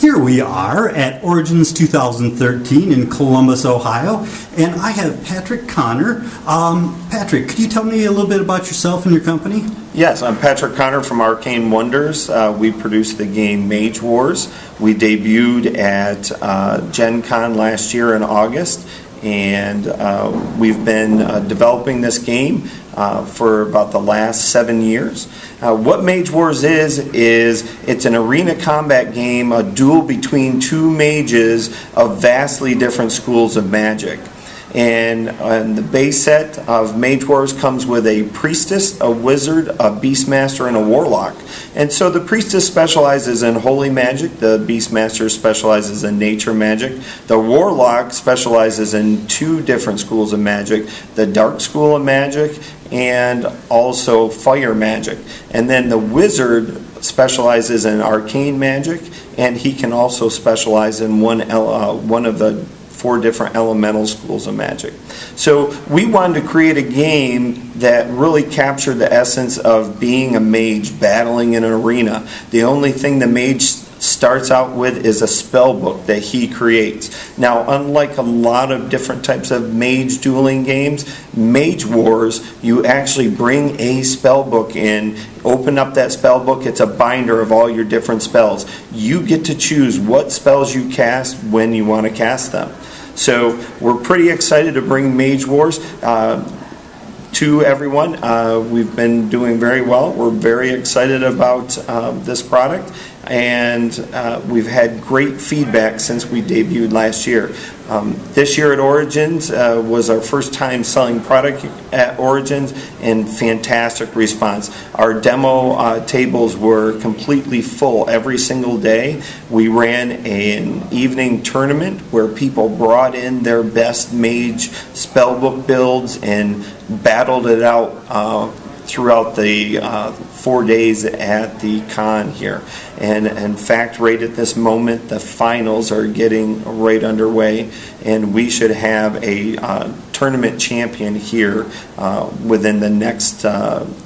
Here we are at Origins 2013 in Columbus, Ohio, and I have Patrick Connor. Patrick, could you tell me a little bit about yourself and your company? Yes, I'm Patrick Connor from Arcane Wonders. We produced the game Mage Wars. We debuted at Gen Con last year in August, and we've been developing this game for about the last 7 years. What Mage Wars is it's an arena combat game, a duel between two mages of vastly different schools of magic. And the base set of Mage Wars comes with a priestess, a wizard, a beastmaster, and a warlock. And so the priestess specializes in holy magic, the beastmaster specializes in nature magic, the warlock specializes in two different schools of magic, the dark school of magic and also fire magic. And then the wizard specializes in arcane magic, and he can also specialize in one of the 4 different elemental schools of magic. So we wanted to create a game that really captured the essence of being a mage battling in an arena. The only thing the mage starts out with is a spell book that he creates. Now, unlike a lot of different types of mage dueling games, Mage Wars, you actually bring a spell book in, open up that spell book, it's a binder of all your different spells. You get to choose what spells you cast when you want to cast them. So we're pretty excited to bring Mage Wars to everyone. We've been doing very well. We're very excited about this product, and we've had great feedback since we debuted last year. This year at Origins was our first time selling product at Origins, and fantastic response. Our demo tables were completely full every single day. We ran an evening tournament where people brought in their best mage spellbook builds and battled it out throughout the 4 days at the con here. And in fact, right at this moment, the finals are getting right underway, and we should have a tournament champion here within the next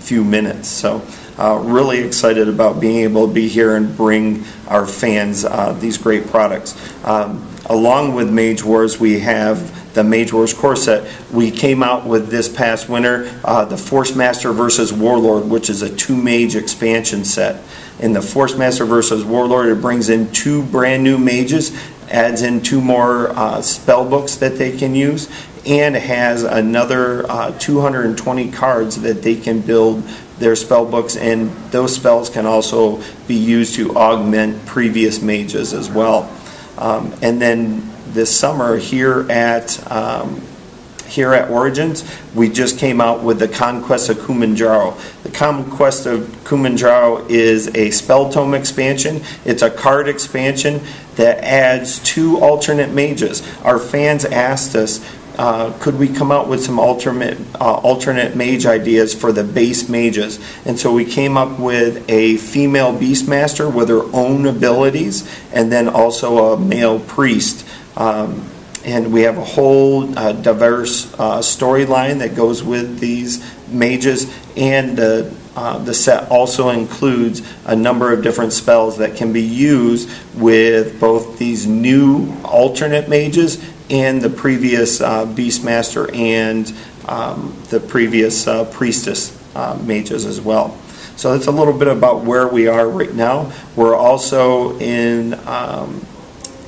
few minutes. So really excited about being able to be here and bring our fans these great products. Along with Mage Wars, we have the Mage Wars core set. We came out with this past winter the Force Master versus Warlord, which is a 2-mage expansion set. In the Force Master versus Warlord, it brings in 2 brand new mages, adds in 2 more spell books that they can use, and has another 220 cards that they can build their spell books, and those spells can also be used to augment previous mages as well. And then this summer here at Origins, we just came out with the Conquest of Kumanjaro. The Conquest of Kumanjaro is a spell tome expansion. It's a card expansion that adds 2 alternate mages. Our fans asked us, could we come out with some alternate mage ideas for the base mages? And so we came up with a female beastmaster with her own abilities, and then also a male priest. And we have a whole diverse storyline that goes with these mages, and the set also includes a number of different spells that can be used with both these new alternate mages and the previous beastmaster and the previous priestess mages as well. So that's a little bit about where we are right now. We're also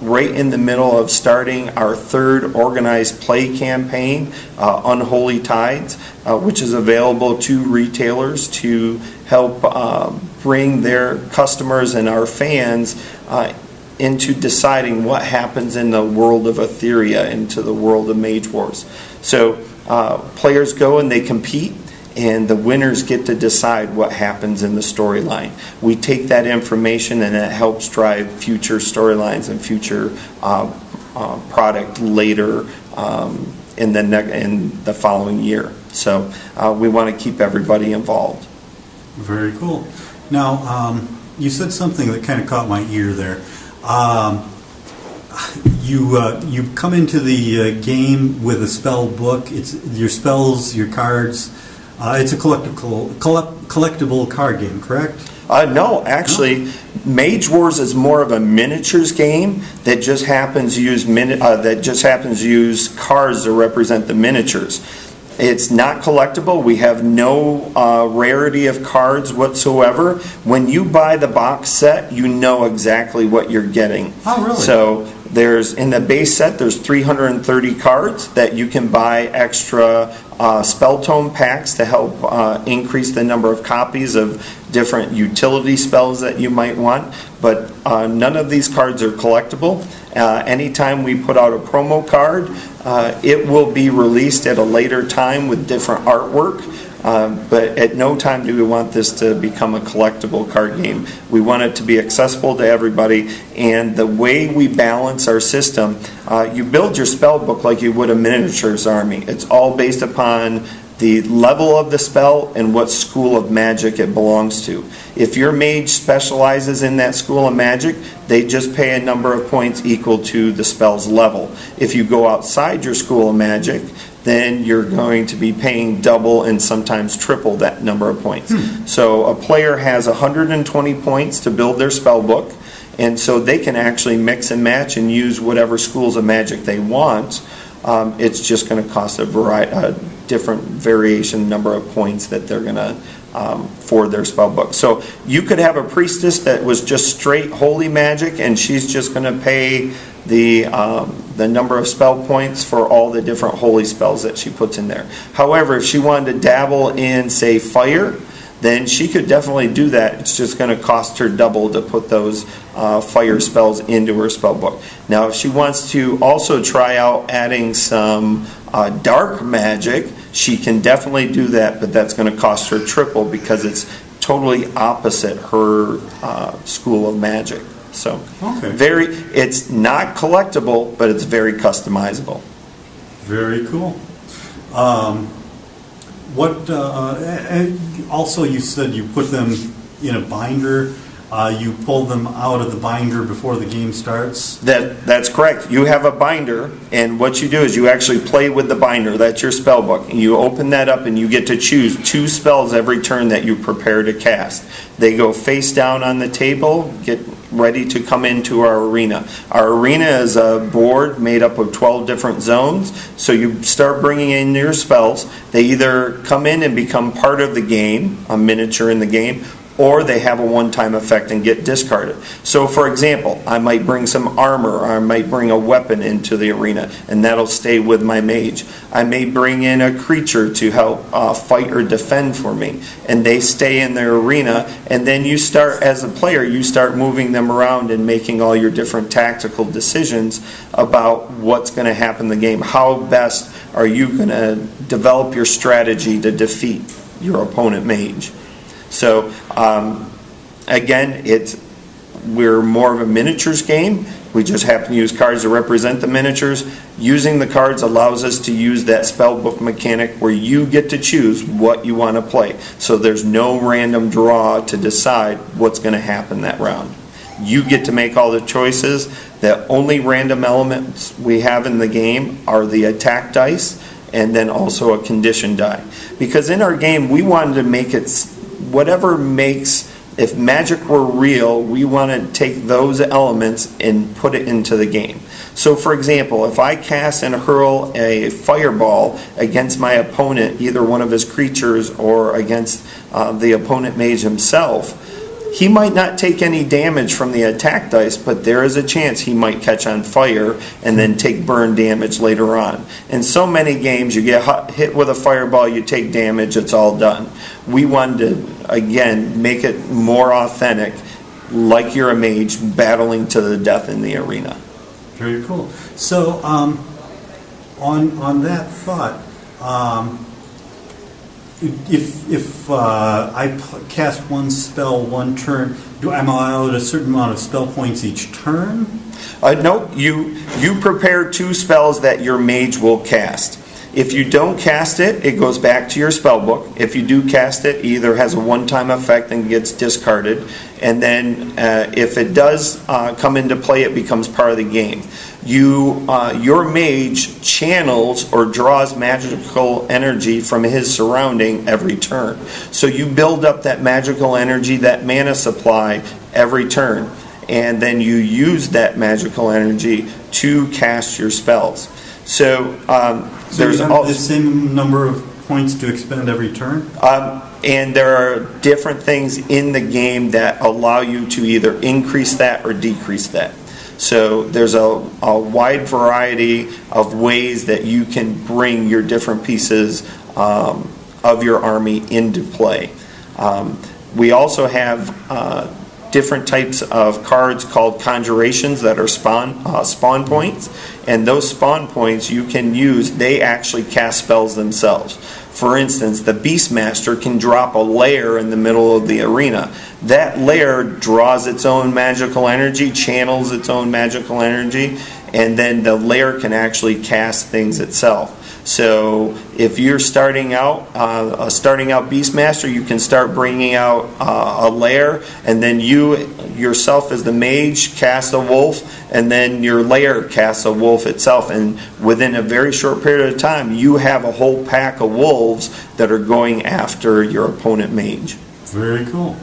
right in the middle of starting our 3rd organized play campaign, Unholy Tides, which is available to retailers to help bring their customers and our fans into deciding what happens in the world of Etheria, into the world of Mage Wars. So players go and they compete, and the winners get to decide what happens in the storyline. We take that information, and it helps drive future storylines and future product later in the following year. So we want to keep everybody involved. Very cool. Now, you said something that kind of caught my ear there. You come into the game with a spell book. It's your spells, your cards. It's a collectible card game, correct? No, actually, Mage Wars is more of a miniatures game that just happens to use cards to represent the miniatures. It's not collectible. We have no rarity of cards whatsoever. When you buy the box set, you know exactly what you're getting. Oh, really? So in the base set, there's 330 cards that you can buy extra spell tome packs to help increase the number of copies of different utility spells that you might want. But none of these cards are collectible. Anytime we put out a promo card, it will be released at a later time with different artwork. But at no time do we want this to become a collectible card game. We want it to be accessible to everybody, and the way we balance our system, you build your spell book like you would a miniatures army. It's all based upon the level of the spell and what school of magic it belongs to. If your mage specializes in that school of magic, they just pay a number of points equal to the spell's level. If you go outside your school of magic, then you're going to be paying double and sometimes triple that number of points. So a player has 120 points to build their spell book, and so they can actually mix and match and use whatever schools of magic they want. It's just going to cost a different variation number of points that they're going to for their spell book. So you could have a priestess that was just straight holy magic, and she's just going to pay the number of spell points for all the different holy spells that she puts in there. However, if she wanted to dabble in, say, fire, then she could definitely do that. It's just going to cost her double to put those fire spells into her spell book. Now, if she wants to also try out adding some dark magic, she can definitely do that, but that's going to cost her triple because it's totally opposite her school of magic. So, it's not collectible, but it's very customizable. Very cool. Also, you said you put them in a binder. You pull them out of the binder before the game starts? That's correct. You have a binder, and what you do is you actually play with the binder. That's your spell book. And you open that up, and you get to choose 2 spells every turn that you prepare to cast. They go face down on the table, get ready to come into our arena. Our arena is a board made up of 12 different zones, so you start bringing in your spells. They either come in and become part of the game, a miniature in the game, or they have a one-time effect and get discarded. So, for example, I might bring some armor, or I might bring a weapon into the arena, and that'll stay with my mage. I may bring in a creature to help fight or defend for me, and they stay in their arena, and then you start, as a player, you start moving them around and making all your different tactical decisions about what's going to happen in the game. How best are you going to develop your strategy to defeat your opponent mage? So, again, we're more of a miniatures game. We just happen to use cards to represent the miniatures. Using the cards allows us to use that spell book mechanic where you get to choose what you want to play. So there's no random draw to decide what's going to happen that round. You get to make all the choices. The only random elements we have in the game are the attack dice and then also a condition die. Because in our game, we wanted to make it whatever makes, if magic were real, we want to take those elements and put it into the game. So, for example, if I cast and hurl a fireball against my opponent, either one of his creatures or against the opponent mage himself, he might not take any damage from the attack dice, but there is a chance he might catch on fire and then take burn damage later on. In so many games, you get hit with a fireball, you take damage, it's all done. We wanted to, again, make it more authentic, like you're a mage battling to the death in the arena. Very cool. So, on that thought, if I cast one spell one turn, am I allowed a certain amount of spell points each turn? No, you prepare 2 spells that your mage will cast. If you don't cast it, it goes back to your spell book. If you do cast it, it either has a one-time effect and gets discarded, and then if it does come into play, it becomes part of the game. Your mage channels or draws magical energy from his surrounding every turn. So you build up that magical energy, that mana supply, every turn, and then you use that magical energy to cast your spells. So So there's you have all the same number of points to expend every turn? and there are different things in the game that allow you to either increase that or decrease that. So there's a wide variety of ways that you can bring your different pieces of your army into play. We also have different types of cards called conjurations that are spawn points, and those spawn points you can use, they actually cast spells themselves. For instance, the Beastmaster can drop a lair in the middle of the arena. That lair draws its own magical energy, channels its own magical energy, and then the lair can actually cast things itself. So if you're starting out Beastmaster, you can start bringing out a lair, and then you yourself as the mage cast a wolf, and then your lair casts a wolf itself, and within a very short period of time you have a whole pack of wolves that are going after your opponent mage. Very cool.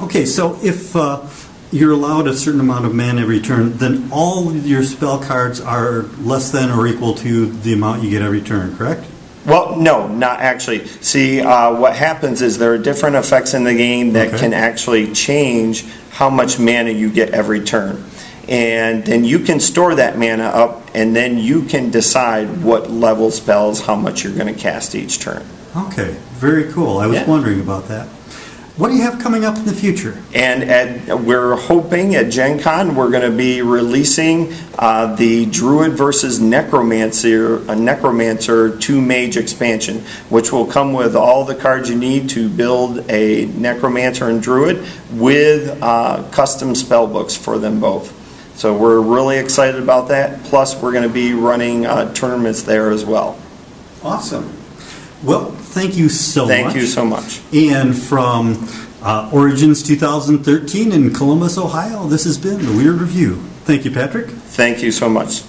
Okay, so if you're allowed a certain amount of mana every turn, then all your spell cards are less than or equal to the amount you get every turn, correct? Well, no, not actually. See, what happens is there are different effects in the game that can actually change how much mana you get every turn. And then you can store that mana up, and then you can decide what level spells, how much you're going to cast each turn. Okay, very cool. I was wondering about that. What do you have coming up in the future? And we're hoping at Gen Con we're going to be releasing the Druid versus Necromancer 2 Mage expansion, which will come with all the cards you need to build a Necromancer and Druid with custom spell books for them both. So we're really excited about that. Plus, we're going to be running tournaments there as well. Awesome. Well, thank you so much. Thank you so much. And from Origins 2013 in Columbus, Ohio, this has been the Weird Review. Thank you, Patrick. Thank you so much.